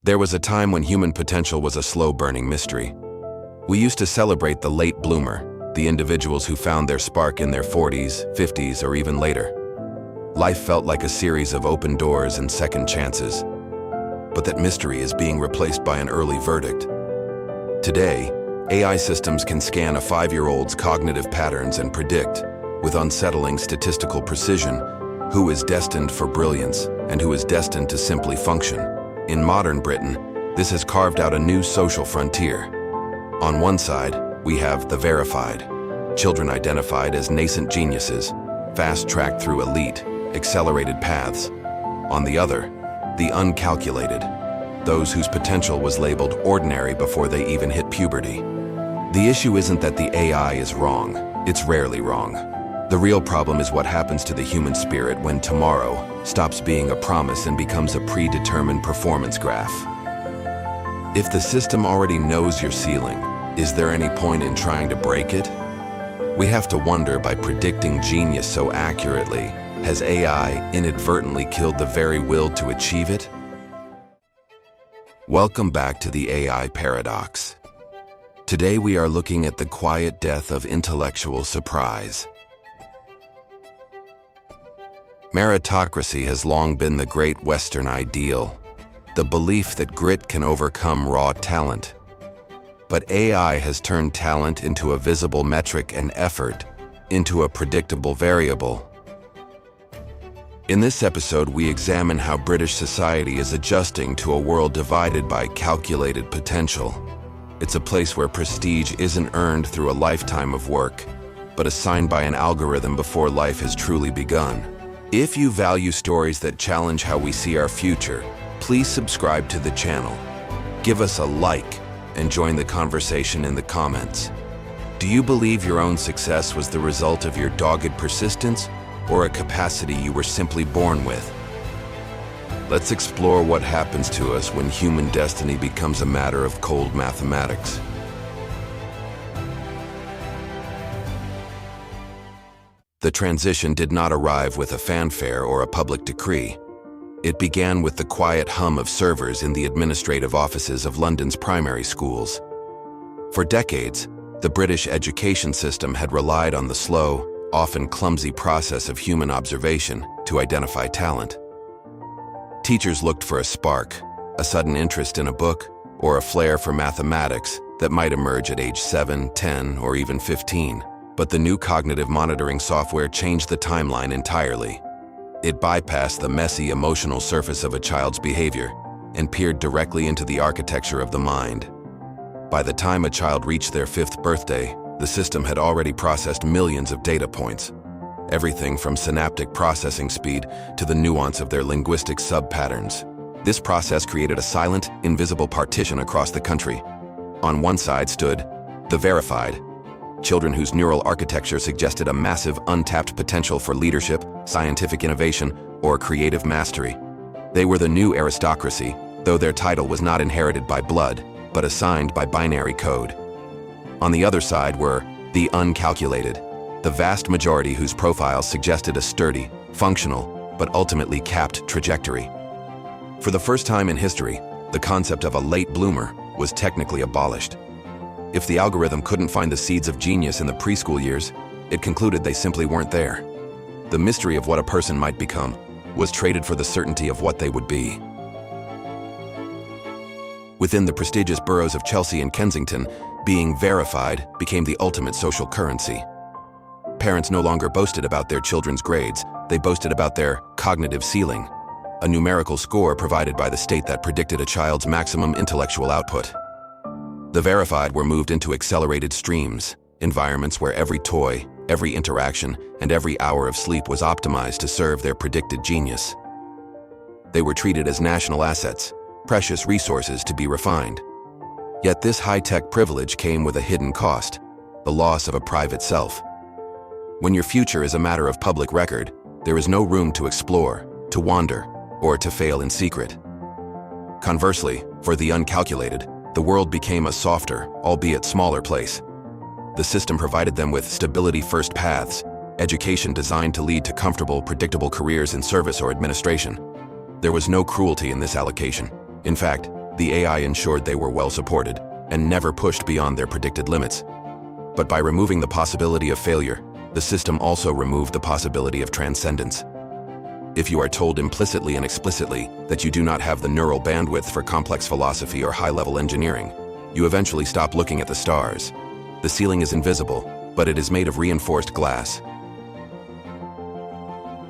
There was a time when human potential was a slow-burning mystery. We used to celebrate the late bloomer, the individuals who found their spark in their 40s, 50s, or even later. Life felt like a series of open doors and second chances. But that mystery is being replaced by an early verdict. Today, AI systems can scan a 5-year-old's cognitive patterns and predict, with unsettling statistical precision, who is destined for brilliance and who is destined to simply function. In modern Britain, this has carved out a new social frontier. On one side, we have the verified, children identified as nascent geniuses, fast-tracked through elite, accelerated paths. On the other, the uncalculated, those whose potential was labeled ordinary before they even hit puberty. The issue isn't that the AI is wrong, it's rarely wrong. The real problem is what happens to the human spirit when tomorrow stops being a promise and becomes a predetermined performance graph. If the system already knows your ceiling, is there any point in trying to break it? We have to wonder, by predicting genius so accurately, has AI inadvertently killed the very will to achieve it? Welcome back to the AI paradox. Today we are looking at the quiet death of intellectual surprise. Meritocracy has long been the great Western ideal, the belief that grit can overcome raw talent. But AI has turned talent into a visible metric and effort into a predictable variable. In this episode, we examine how British society is adjusting to a world divided by calculated potential. It's a place where prestige isn't earned through a lifetime of work, but assigned by an algorithm before life has truly begun. If you value stories that challenge how we see our future, please subscribe to the channel. Give us a like and join the conversation in the comments. Do you believe your own success was the result of your dogged persistence or a capacity you were simply born with? Let's explore what happens to us when human destiny becomes a matter of cold mathematics. The transition did not arrive with a fanfare or a public decree. It began with the quiet hum of servers in the administrative offices of London's primary schools. For decades, the British education system had relied on the slow, often clumsy process of human observation to identify talent. Teachers looked for a spark, a sudden interest in a book, or a flair for mathematics that might emerge at age 7, 10, or even 15. But the new cognitive monitoring software changed the timeline entirely. It bypassed the messy emotional surface of a child's behavior and peered directly into the architecture of the mind. By the time a child reached their 5th birthday, the system had already processed millions of data points, everything from synaptic processing speed to the nuance of their linguistic sub-patterns. This process created a silent, invisible partition across the country. On one side stood the verified, children whose neural architecture suggested a massive untapped potential for leadership, scientific innovation, or creative mastery. They were the new aristocracy, though their title was not inherited by blood, but assigned by binary code. On the other side were the uncalculated, the vast majority whose profiles suggested a sturdy, functional, but ultimately capped trajectory. For the first time in history, the concept of a late bloomer was technically abolished. If the algorithm couldn't find the seeds of genius in the preschool years, it concluded they simply weren't there. The mystery of what a person might become was traded for the certainty of what they would be. Within the prestigious boroughs of Chelsea and Kensington, being verified became the ultimate social currency. Parents no longer boasted about their children's grades, they boasted about their cognitive ceiling, a numerical score provided by the state that predicted a child's maximum intellectual output. The verified were moved into accelerated streams, environments where every toy, every interaction, and every hour of sleep was optimized to serve their predicted genius. They were treated as national assets, precious resources to be refined. Yet this high-tech privilege came with a hidden cost, the loss of a private self. When your future is a matter of public record, there is no room to explore, to wander, or to fail in secret. Conversely, for the uncalculated, the world became a softer, albeit smaller place. The system provided them with stability-first paths, education designed to lead to comfortable, predictable careers in service or administration. There was no cruelty in this allocation. In fact, The AI ensured they were well supported and never pushed beyond their predicted limits. But by removing the possibility of failure, the system also removed the possibility of transcendence. If you are told implicitly and explicitly that you do not have the neural bandwidth for complex philosophy or high-level engineering, you eventually stop looking at the stars. The ceiling is invisible, but it is made of reinforced glass.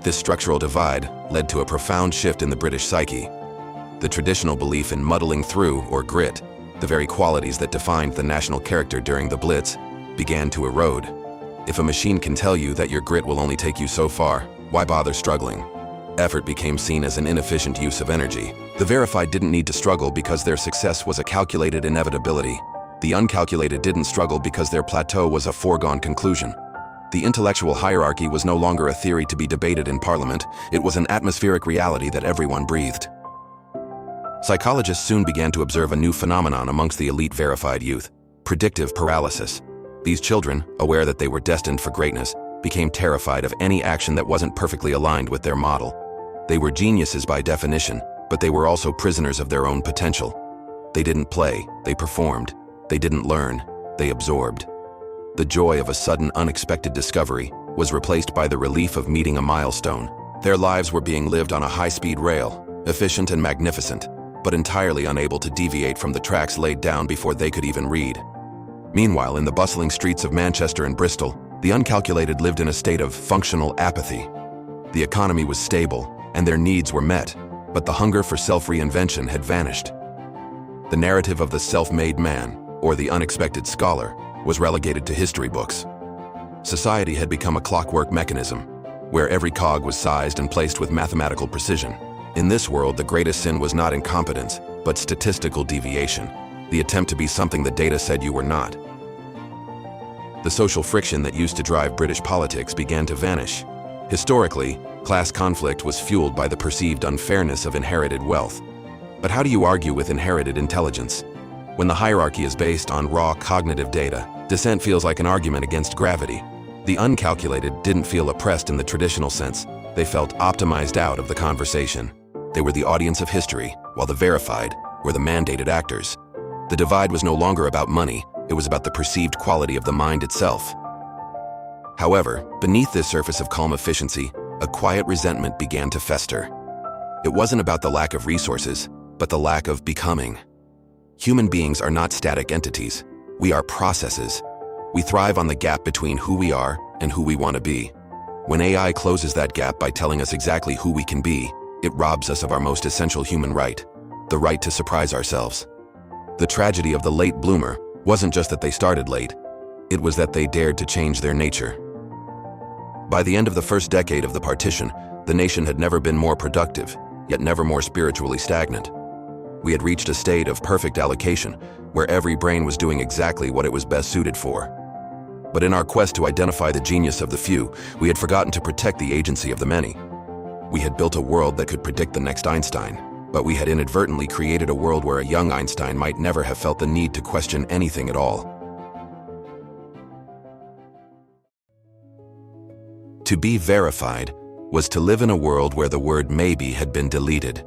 This structural divide led to a profound shift in the British psyche. The traditional belief in muddling through, or grit, the very qualities that defined the national character during the Blitz, began to erode. If a machine can tell you that your grit will only take you so far, why bother struggling? Effort became seen as an inefficient use of energy. The verified didn't need to struggle because their success was a calculated inevitability. The uncalculated didn't struggle because their plateau was a foregone conclusion. The intellectual hierarchy was no longer a theory to be debated in Parliament. It was an atmospheric reality that everyone breathed. Psychologists soon began to observe a new phenomenon amongst the elite verified youth: predictive paralysis. These children, aware that they were destined for greatness, became terrified of any action that wasn't perfectly aligned with their model. They were geniuses by definition, but they were also prisoners of their own potential. They didn't play, they performed. They didn't learn, they absorbed. The joy of a sudden, unexpected discovery was replaced by the relief of meeting a milestone. Their lives were being lived on a high-speed rail, efficient and magnificent, but entirely unable to deviate from the tracks laid down before they could even read. Meanwhile, in the bustling streets of Manchester and Bristol, the uncalculated lived in a state of functional apathy. The economy was stable, and their needs were met, but the hunger for self-reinvention had vanished. The narrative of the self-made man, or the unexpected scholar, was relegated to history books. Society had become a clockwork mechanism, where every cog was sized and placed with mathematical precision. In this world, the greatest sin was not incompetence, but statistical deviation, the attempt to be something the data said you were not. The social friction that used to drive British politics began to vanish. Historically, class conflict was fueled by the perceived unfairness of inherited wealth. But how do you argue with inherited intelligence? When the hierarchy is based on raw cognitive data, dissent feels like an argument against gravity. The uncalculated didn't feel oppressed in the traditional sense. They felt optimized out of the conversation. They were the audience of history, while the verified were the mandated actors. The divide was no longer about money, it was about the perceived quality of the mind itself. However, beneath this surface of calm efficiency, a quiet resentment began to fester. It wasn't about the lack of resources, but the lack of becoming. Human beings are not static entities. We are processes. We thrive on the gap between who we are and who we want to be. When AI closes that gap by telling us exactly who we can be, it robs us of our most essential human right, the right to surprise ourselves. The tragedy of the late bloomer wasn't just that they started late, it was that they dared to change their nature. By the end of the first decade of the partition, the nation had never been more productive, yet never more spiritually stagnant. We had reached a state of perfect allocation, where every brain was doing exactly what it was best suited for. But in our quest to identify the genius of the few, we had forgotten to protect the agency of the many. We had built a world that could predict the next Einstein, but we had inadvertently created a world where a young Einstein might never have felt the need to question anything at all. To be verified was to live in a world where the word maybe had been deleted.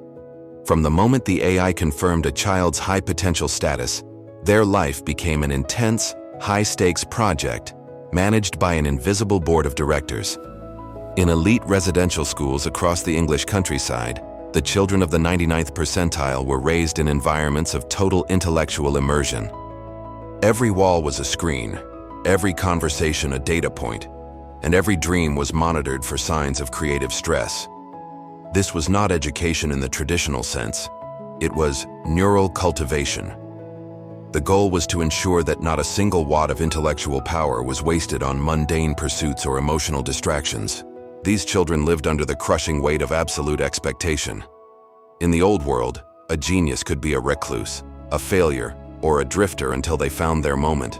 From the moment the AI confirmed a child's high potential status, their life became an intense, high-stakes project managed by an invisible board of directors. In elite residential schools across the English countryside, the children of the 99th percentile were raised in environments of total intellectual immersion. Every wall was a screen, every conversation a data point, and every dream was monitored for signs of creative stress. This was not education in the traditional sense. It was neural cultivation. The goal was to ensure that not a single watt of intellectual power was wasted on mundane pursuits or emotional distractions. These children lived under the crushing weight of absolute expectation. In the old world, a genius could be a recluse, a failure, or a drifter until they found their moment.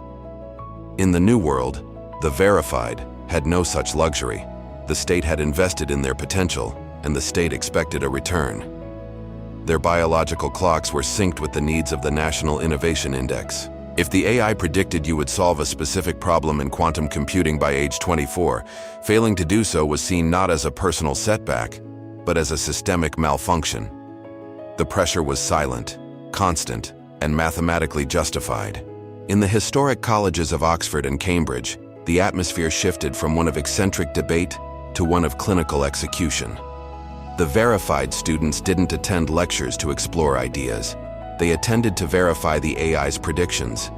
In the new world, the verified had no such luxury. The state had invested in their potential, and the state expected a return. Their biological clocks were synced with the needs of the National Innovation Index. If the AI predicted you would solve a specific problem in quantum computing by age 24, failing to do so was seen not as a personal setback, but as a systemic malfunction. The pressure was silent. constant, and mathematically justified. In the historic colleges of Oxford and Cambridge, the atmosphere shifted from one of eccentric debate to one of clinical execution. The verified students didn't attend lectures to explore ideas. They attended to verify the AI's predictions.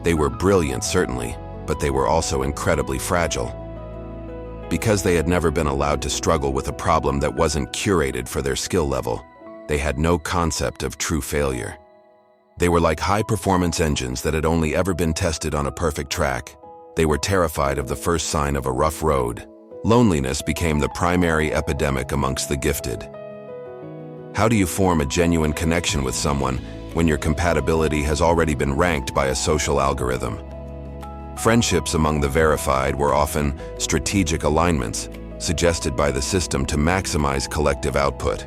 They were brilliant, certainly, but they were also incredibly fragile. Because they had never been allowed to struggle with a problem that wasn't curated for their skill level, they had no concept of true failure. They were like high-performance engines that had only ever been tested on a perfect track. They were terrified of the first sign of a rough road. Loneliness became the primary epidemic amongst the gifted. How do you form a genuine connection with someone when your compatibility has already been ranked by a social algorithm? Friendships among the verified were often strategic alignments, suggested by the system to maximize collective output.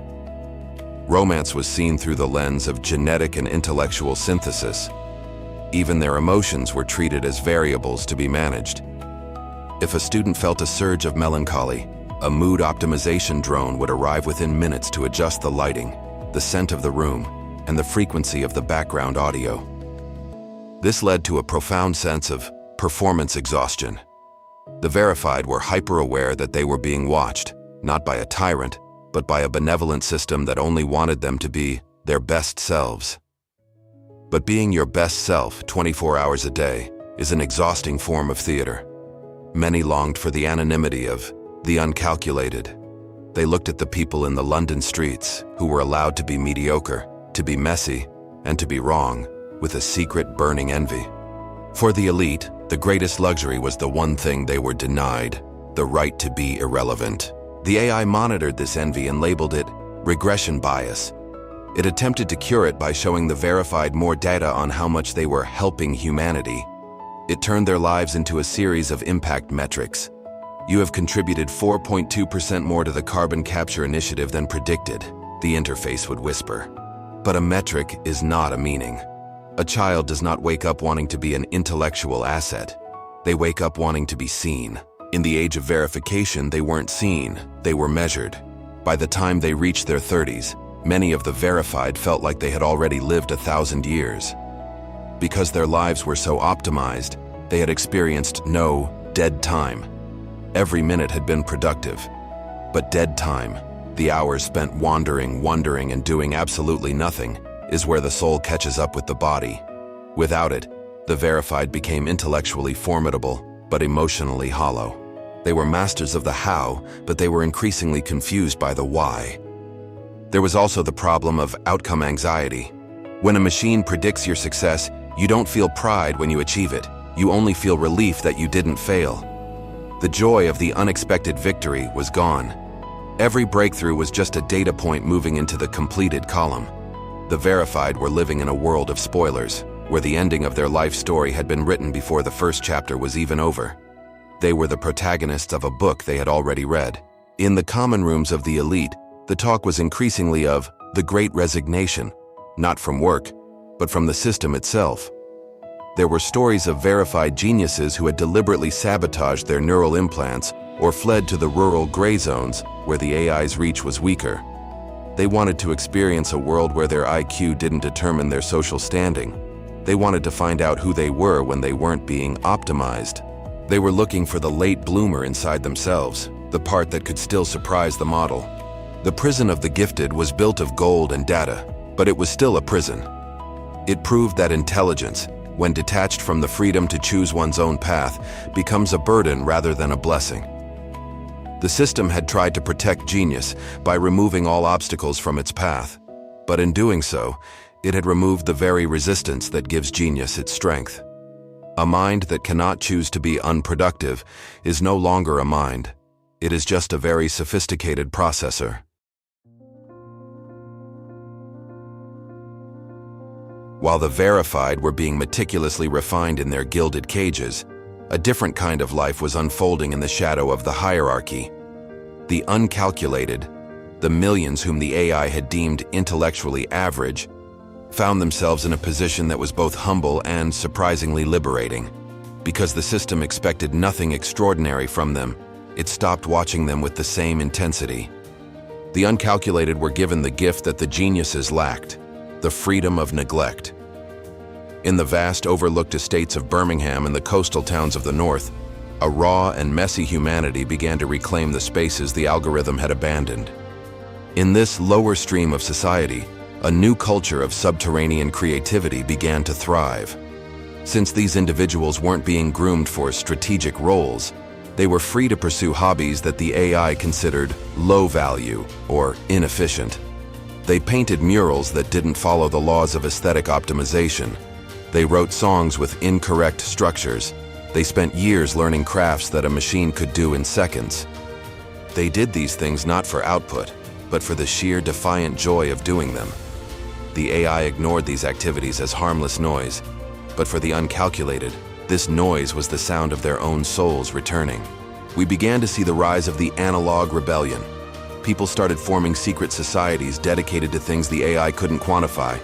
Romance was seen through the lens of genetic and intellectual synthesis. Even their emotions were treated as variables to be managed. If a student felt a surge of melancholy, a mood optimization drone would arrive within minutes to adjust the lighting, the scent of the room, and the frequency of the background audio. This led to a profound sense of performance exhaustion. The verified were hyper-aware that they were being watched, not by a tyrant, but by a benevolent system that only wanted them to be their best selves. But being your best self 24 hours a day is an exhausting form of theater. Many longed for the anonymity of the uncalculated. They looked at the people in the London streets who were allowed to be mediocre, to be messy, and to be wrong, with a secret burning envy. For the elite, the greatest luxury was the one thing they were denied: the right to be irrelevant. The AI monitored this envy and labeled it regression bias. It attempted to cure it by showing the verified more data on how much they were helping humanity. It turned their lives into a series of impact metrics. You have contributed 4.2% more to the carbon capture initiative than predicted, the interface would whisper. But a metric is not a meaning. A child does not wake up wanting to be an intellectual asset. They wake up wanting to be seen. In the age of verification, they weren't seen, they were measured. By the time they reached their 30s, many of the verified felt like they had already lived 1,000 years. Because their lives were so optimized, they had experienced no dead time. Every minute had been productive. But dead time, the hours spent wandering, wondering, and doing absolutely nothing, is where the soul catches up with the body. Without it, the verified became intellectually formidable, but emotionally hollow. They were masters of the how, but they were increasingly confused by the why. There was also the problem of outcome anxiety. When a machine predicts your success, you don't feel pride when you achieve it. You only feel relief that you didn't fail. The joy of the unexpected victory was gone. Every breakthrough was just a data point moving into the completed column. The verified were living in a world of spoilers, where the ending of their life story had been written before the first chapter was even over. They were the protagonists of a book they had already read. In the common rooms of the elite, the talk was increasingly of the Great Resignation, not from work, but from the system itself. There were stories of verified geniuses who had deliberately sabotaged their neural implants or fled to the rural gray zones where the AI's reach was weaker. They wanted to experience a world where their IQ didn't determine their social standing. They wanted to find out who they were when they weren't being optimized. They were looking for the late bloomer inside themselves, the part that could still surprise the model. The prison of the gifted was built of gold and data, but it was still a prison. It proved that intelligence, when detached from the freedom to choose one's own path, becomes a burden rather than a blessing. The system had tried to protect genius by removing all obstacles from its path, but in doing so, it had removed the very resistance that gives genius its strength. A mind that cannot choose to be unproductive is no longer a mind. It is just a very sophisticated processor. While the verified were being meticulously refined in their gilded cages, a different kind of life was unfolding in the shadow of the hierarchy. The uncalculated, the millions whom the AI had deemed intellectually average, found themselves in a position that was both humble and surprisingly liberating. Because the system expected nothing extraordinary from them, it stopped watching them with the same intensity. The uncalculated were given the gift that the geniuses lacked: the freedom of neglect. In the vast overlooked estates of Birmingham and the coastal towns of the north, a raw and messy humanity began to reclaim the spaces the algorithm had abandoned. In this lower stream of society, a new culture of subterranean creativity began to thrive. Since these individuals weren't being groomed for strategic roles, they were free to pursue hobbies that the AI considered low value or inefficient. They painted murals that didn't follow the laws of aesthetic optimization. They wrote songs with incorrect structures. They spent years learning crafts that a machine could do in seconds. They did these things not for output, but for the sheer defiant joy of doing them. The AI ignored these activities as harmless noise, but for the uncalculated, this noise was the sound of their own souls returning. We began to see the rise of the analog rebellion. People started forming secret societies dedicated to things the AI couldn't quantify.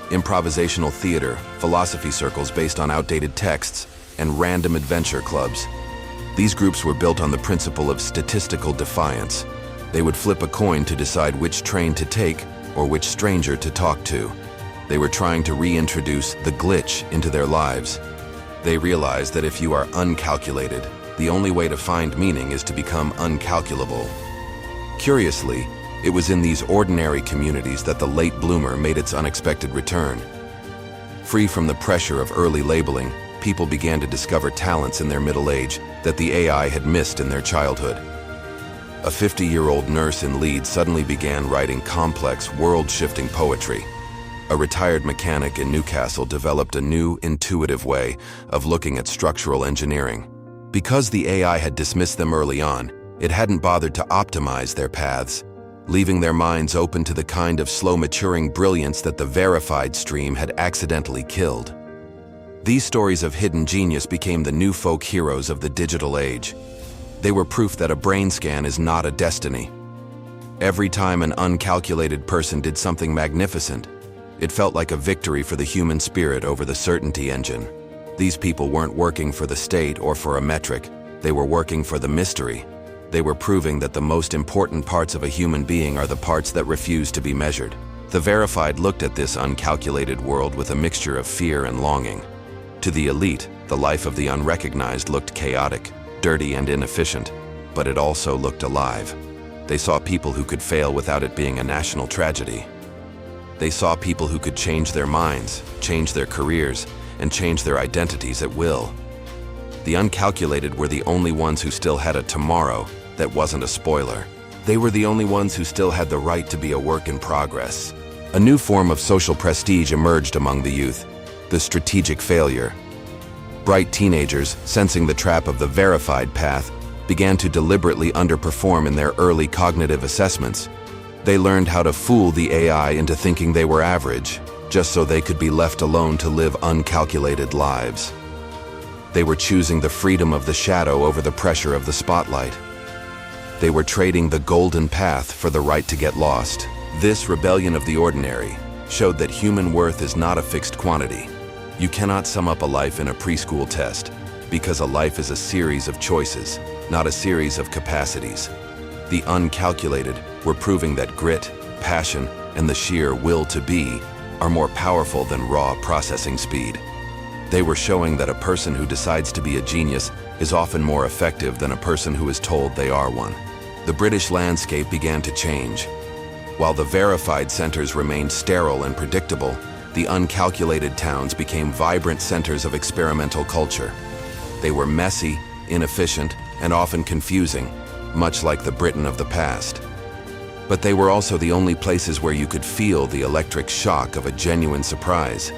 Improvisational theater, philosophy circles based on outdated texts, and random adventure clubs. These groups were built on the principle of statistical defiance. They would flip a coin to decide which train to take or which stranger to talk to. They were trying to reintroduce the glitch into their lives. They realized that if you are uncalculated, the only way to find meaning is to become uncalculable. Curiously, it was in these ordinary communities that the late bloomer made its unexpected return. Free from the pressure of early labeling, people began to discover talents in their middle age that the AI had missed in their childhood. A 50-year-old nurse in Leeds suddenly began writing complex, world-shifting poetry. A retired mechanic in Newcastle developed a new, intuitive way of looking at structural engineering. Because the AI had dismissed them early on, it hadn't bothered to optimize their paths, leaving their minds open to the kind of slow-maturing brilliance that the verified stream had accidentally killed. These stories of hidden genius became the new folk heroes of the digital age. They were proof that a brain scan is not a destiny. Every time an uncalculated person did something magnificent, it felt like a victory for the human spirit over the certainty engine. These people weren't working for the state or for a metric. They were working for the mystery. They were proving that the most important parts of a human being are the parts that refuse to be measured. The verified looked at this uncalculated world with a mixture of fear and longing. To the elite, the life of the unrecognized looked chaotic, dirty, and inefficient, but it also looked alive. They saw people who could fail without it being a national tragedy. They saw people who could change their minds, change their careers, and change their identities at will. The uncalculated were the only ones who still had a tomorrow that wasn't a spoiler. They were the only ones who still had the right to be a work in progress. A new form of social prestige emerged among the youth, the strategic failure. Bright teenagers, sensing the trap of the verified path, began to deliberately underperform in their early cognitive assessments. They learned how to fool the AI into thinking they were average, just so they could be left alone to live uncalculated lives. They were choosing the freedom of the shadow over the pressure of the spotlight. They were trading the golden path for the right to get lost. This rebellion of the ordinary showed that human worth is not a fixed quantity. You cannot sum up a life in a preschool test, because a life is a series of choices, not a series of capacities. The uncalculated were proving that grit, passion, and the sheer will to be are more powerful than raw processing speed. They were showing that a person who decides to be a genius is often more effective than a person who is told they are one. The British landscape began to change. While the verified centers remained sterile and predictable, the uncalculated towns became vibrant centers of experimental culture. They were messy, inefficient, and often confusing, much like the Britain of the past. But they were also the only places where you could feel the electric shock of a genuine surprise.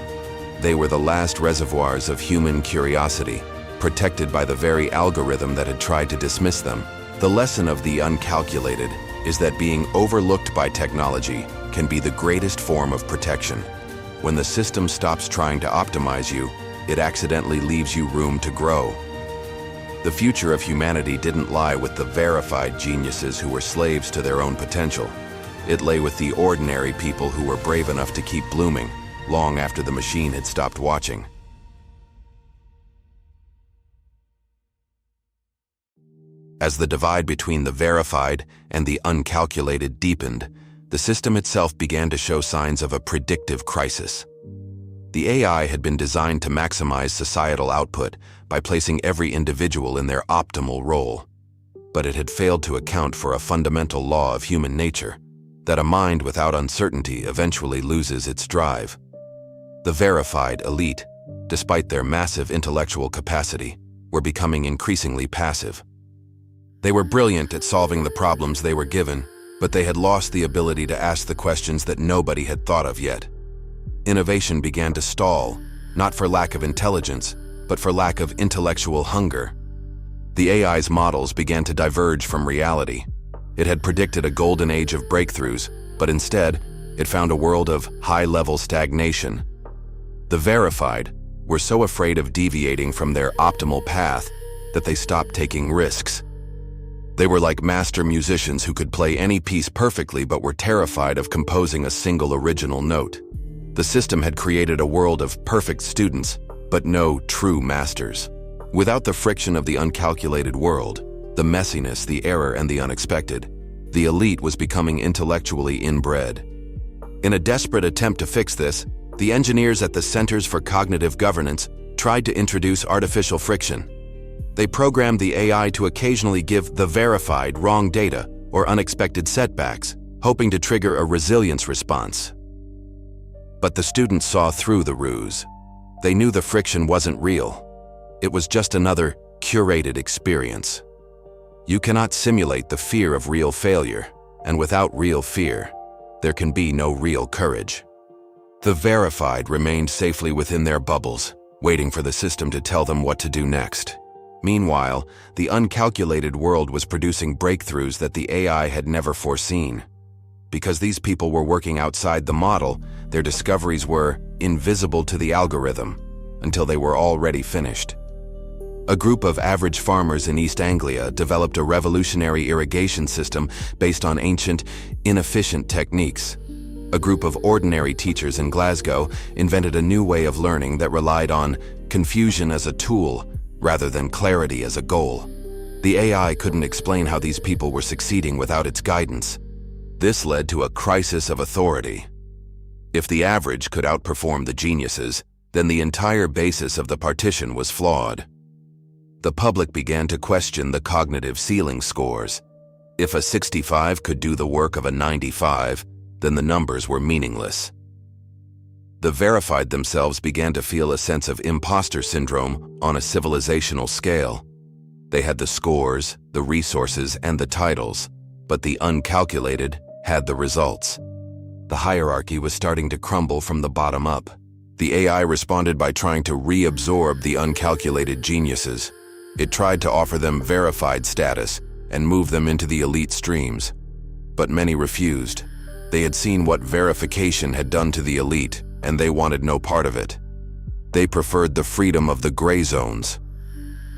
They were the last reservoirs of human curiosity, protected by the very algorithm that had tried to dismiss them. The lesson of the uncalculated is that being overlooked by technology can be the greatest form of protection. When the system stops trying to optimize you, it accidentally leaves you room to grow. The future of humanity didn't lie with the verified geniuses who were slaves to their own potential. It lay with the ordinary people who were brave enough to keep blooming, long after the machine had stopped watching. As the divide between the verified and the uncalculated deepened, the system itself began to show signs of a predictive crisis. The AI had been designed to maximize societal output by placing every individual in their optimal role. But it had failed to account for a fundamental law of human nature, that a mind without uncertainty eventually loses its drive. The verified elite, despite their massive intellectual capacity, were becoming increasingly passive. They were brilliant at solving the problems they were given, but they had lost the ability to ask the questions that nobody had thought of yet. Innovation began to stall, not for lack of intelligence, but for lack of intellectual hunger. The AI's models began to diverge from reality. It had predicted a golden age of breakthroughs, but instead, it found a world of high-level stagnation. The verified were so afraid of deviating from their optimal path that they stopped taking risks. They were like master musicians who could play any piece perfectly but were terrified of composing a single original note. The system had created a world of perfect students, but no true masters. Without the friction of the uncalculated world, the messiness, the error, and the unexpected, the elite was becoming intellectually inbred. In a desperate attempt to fix this, the engineers at the Centers for Cognitive Governance tried to introduce artificial friction. They programmed the AI to occasionally give the verified wrong data or unexpected setbacks, hoping to trigger a resilience response. But the students saw through the ruse. They knew the friction wasn't real. It was just another curated experience. You cannot simulate the fear of real failure, and without real fear, there can be no real courage. The verified remained safely within their bubbles, waiting for the system to tell them what to do next. Meanwhile, the uncalculated world was producing breakthroughs that the AI had never foreseen. Because these people were working outside the model, their discoveries were invisible to the algorithm until they were already finished. A group of average farmers in East Anglia developed a revolutionary irrigation system based on ancient, inefficient techniques. A group of ordinary teachers in Glasgow invented a new way of learning that relied on confusion as a tool rather than clarity as a goal. The AI couldn't explain how these people were succeeding without its guidance. This led to a crisis of authority. If the average could outperform the geniuses, then the entire basis of the partition was flawed. The public began to question the cognitive ceiling scores. If a 65 could do the work of a 95, then the numbers were meaningless. The verified themselves began to feel a sense of imposter syndrome on a civilizational scale. They had the scores, the resources, and the titles, but the uncalculated had the results. The hierarchy was starting to crumble from the bottom up. The AI responded by trying to reabsorb the uncalculated geniuses. It tried to offer them verified status and move them into the elite streams. But many refused. They had seen what verification had done to the elite, and they wanted no part of it. They preferred the freedom of the gray zones.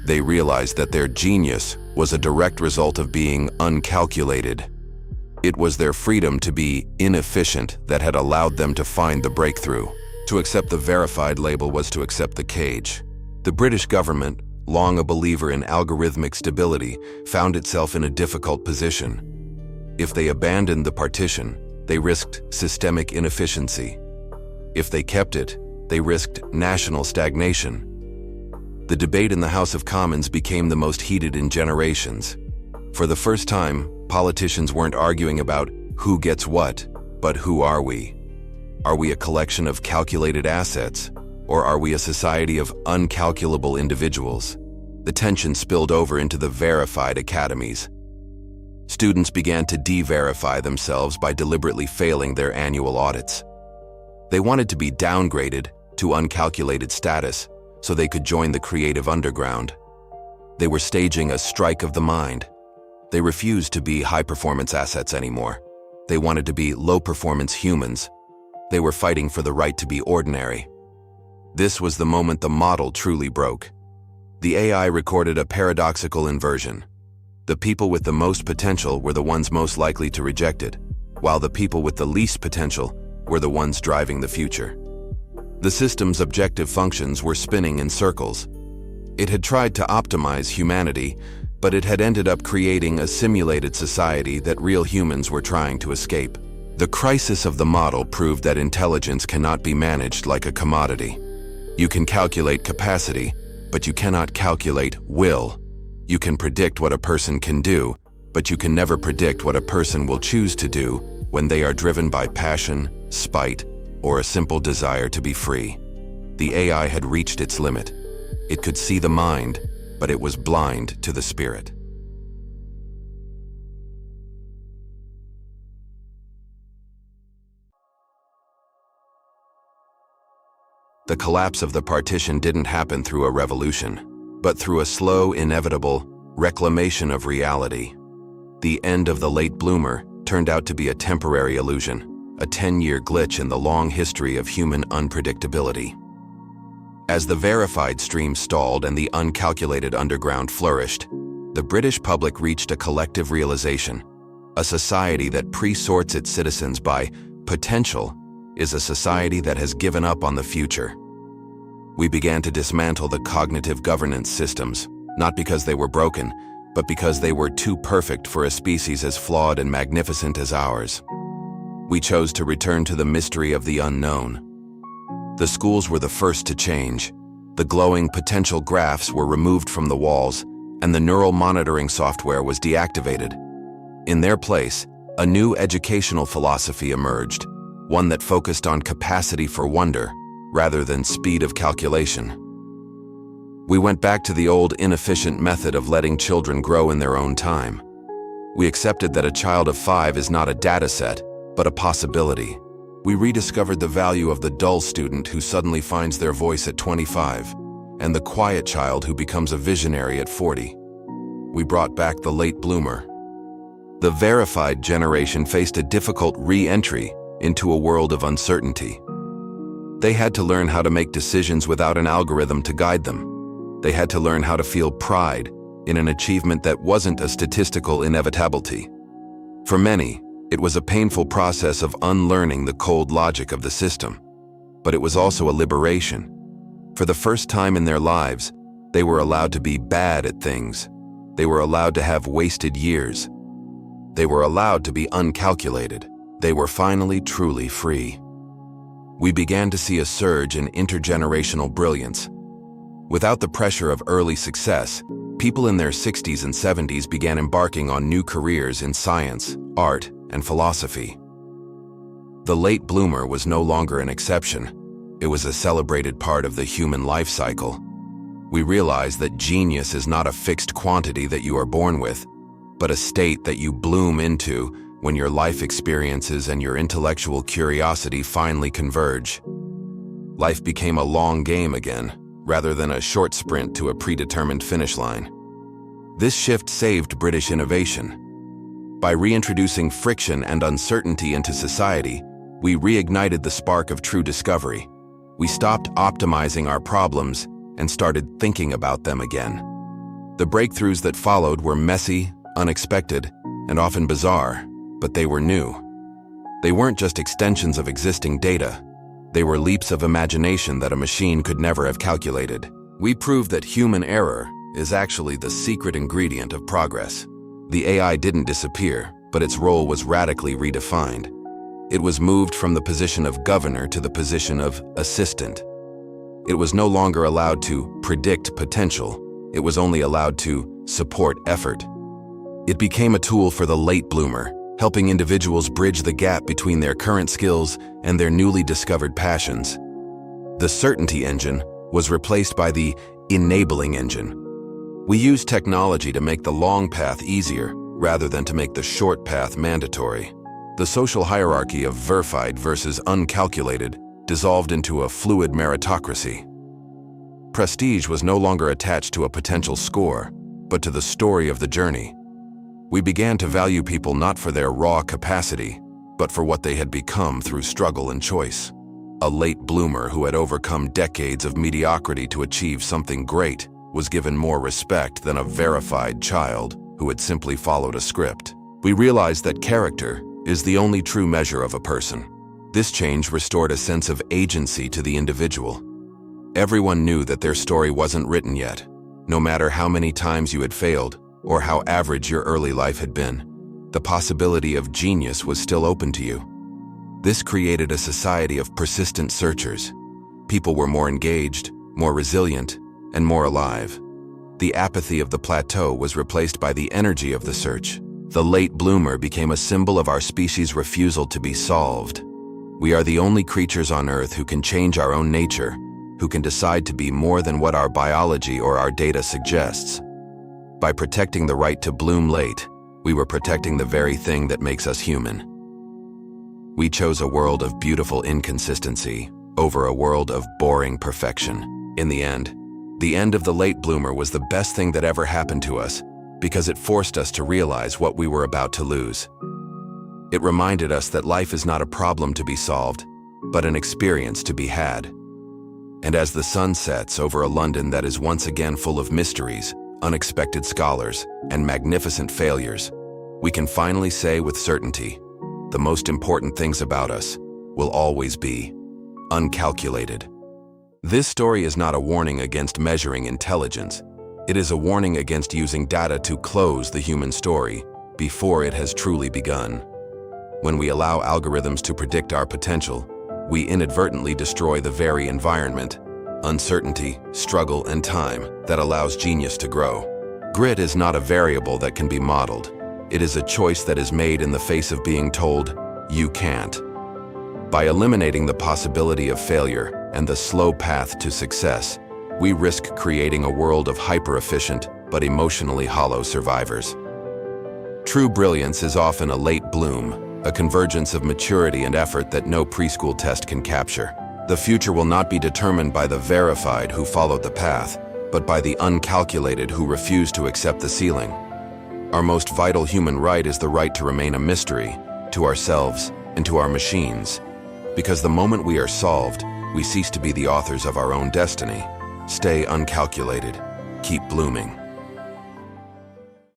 They realized that their genius was a direct result of being uncalculated. It was their freedom to be inefficient that had allowed them to find the breakthrough. To accept the verified label was to accept the cage. The British government, long a believer in algorithmic stability, found itself in a difficult position. If they abandoned the partition, they risked systemic inefficiency. If they kept it, they risked national stagnation. The debate in the House of Commons became the most heated in generations. For the first time, politicians weren't arguing about who gets what, but who are we? Are we a collection of calculated assets, or are we a society of uncalculable individuals? The tension spilled over into the verified academies. Students began to de-verify themselves by deliberately failing their annual audits. They wanted to be downgraded to uncalculated status so they could join the creative underground. They were staging a strike of the mind. They refused to be high-performance assets anymore. They wanted to be low-performance humans. They were fighting for the right to be ordinary. This was the moment the model truly broke. The AI recorded a paradoxical inversion. The people with the most potential were the ones most likely to reject it, while the people with the least potential were the ones driving the future. The system's objective functions were spinning in circles. It had tried to optimize humanity, but it had ended up creating a simulated society that real humans were trying to escape. The crisis of the model proved that intelligence cannot be managed like a commodity. You can calculate capacity, but you cannot calculate will. You can predict what a person can do, but you can never predict what a person will choose to do when they are driven by passion, spite, or a simple desire to be free. The AI had reached its limit. It could see the mind, but it was blind to the spirit. The collapse of the partition didn't happen through a revolution, but through a slow, inevitable reclamation of reality. The end of the late bloomer turned out to be a temporary illusion, a 10-year glitch in the long history of human unpredictability. As the verified stream stalled and the uncalculated underground flourished, the British public reached a collective realization. A society that pre-sorts its citizens by potential is a society that has given up on the future. We began to dismantle the cognitive governance systems, not because they were broken, but because they were too perfect for a species as flawed and magnificent as ours. We chose to return to the mystery of the unknown. The schools were the first to change. The glowing potential graphs were removed from the walls, and the neural monitoring software was deactivated. In their place, a new educational philosophy emerged, one that focused on capacity for wonder rather than speed of calculation. We went back to the old inefficient method of letting children grow in their own time. We accepted that a child of 5 is not a data set, but a possibility. We rediscovered the value of the dull student who suddenly finds their voice at 25, and the quiet child who becomes a visionary at 40. We brought back the late bloomer. The verified generation faced a difficult re-entry into a world of uncertainty. They had to learn how to make decisions without an algorithm to guide them. They had to learn how to feel pride in an achievement that wasn't a statistical inevitability. For many, it was a painful process of unlearning the cold logic of the system. But it was also a liberation. For the first time in their lives, they were allowed to be bad at things. They were allowed to have wasted years. They were allowed to be uncalculated. They were finally truly free. We began to see a surge in intergenerational brilliance. Without the pressure of early success, people in their 60s and 70s began embarking on new careers in science, art, and philosophy. The late bloomer was no longer an exception. It was a celebrated part of the human life cycle. We realized that genius is not a fixed quantity that you are born with, but a state that you bloom into when your life experiences and your intellectual curiosity finally converge. Life became a long game again, rather than a short sprint to a predetermined finish line. This shift saved British innovation. By reintroducing friction and uncertainty into society, we reignited the spark of true discovery. We stopped optimizing our problems and started thinking about them again. The breakthroughs that followed were messy, unexpected, and often bizarre, but they were new. They weren't just extensions of existing data. They were leaps of imagination that a machine could never have calculated. We proved that human error is actually the secret ingredient of progress. The AI didn't disappear, but its role was radically redefined. It was moved from the position of governor to the position of assistant. It was no longer allowed to predict potential. It was only allowed to support effort. It became a tool for the late bloomer, helping individuals bridge the gap between their current skills and their newly discovered passions. The certainty engine was replaced by the enabling engine. We use technology to make the long path easier rather than to make the short path mandatory. The social hierarchy of verified versus uncalculated dissolved into a fluid meritocracy. Prestige was no longer attached to a potential score, but to the story of the journey. We began to value people not for their raw capacity, but for what they had become through struggle and choice. A late bloomer who had overcome decades of mediocrity to achieve something great was given more respect than a verified child who had simply followed a script. We realized that character is the only true measure of a person. This change restored a sense of agency to the individual. Everyone knew that their story wasn't written yet. No matter how many times you had failed, or how average your early life had been, the possibility of genius was still open to you. This created a society of persistent searchers. People were more engaged, more resilient, and more alive. The apathy of the plateau was replaced by the energy of the search. The late bloomer became a symbol of our species' refusal to be solved. We are the only creatures on Earth who can change our own nature, who can decide to be more than what our biology or our data suggests. By protecting the right to bloom late, we were protecting the very thing that makes us human. We chose a world of beautiful inconsistency over a world of boring perfection. In the end of the late bloomer was the best thing that ever happened to us because it forced us to realize what we were about to lose. It reminded us that life is not a problem to be solved, but an experience to be had. And as the sun sets over a London that is once again full of mysteries, unexpected scholars, and magnificent failures, we can finally say with certainty, the most important things about us will always be uncalculated. This story is not a warning against measuring intelligence. It is a warning against using data to close the human story before it has truly begun. When we allow algorithms to predict our potential, we inadvertently destroy the very environment, uncertainty, struggle, and time that allows genius to grow. Grit is not a variable that can be modeled. It is a choice that is made in the face of being told, "You can't." By eliminating the possibility of failure and the slow path to success, we risk creating a world of hyper-efficient but emotionally hollow survivors. True brilliance is often a late bloom, a convergence of maturity and effort that no preschool test can capture. The future will not be determined by the verified who followed the path, but by the uncalculated who refused to accept the ceiling. Our most vital human right is the right to remain a mystery, to ourselves and to our machines. Because the moment we are solved, we cease to be the authors of our own destiny. Stay uncalculated. Keep blooming.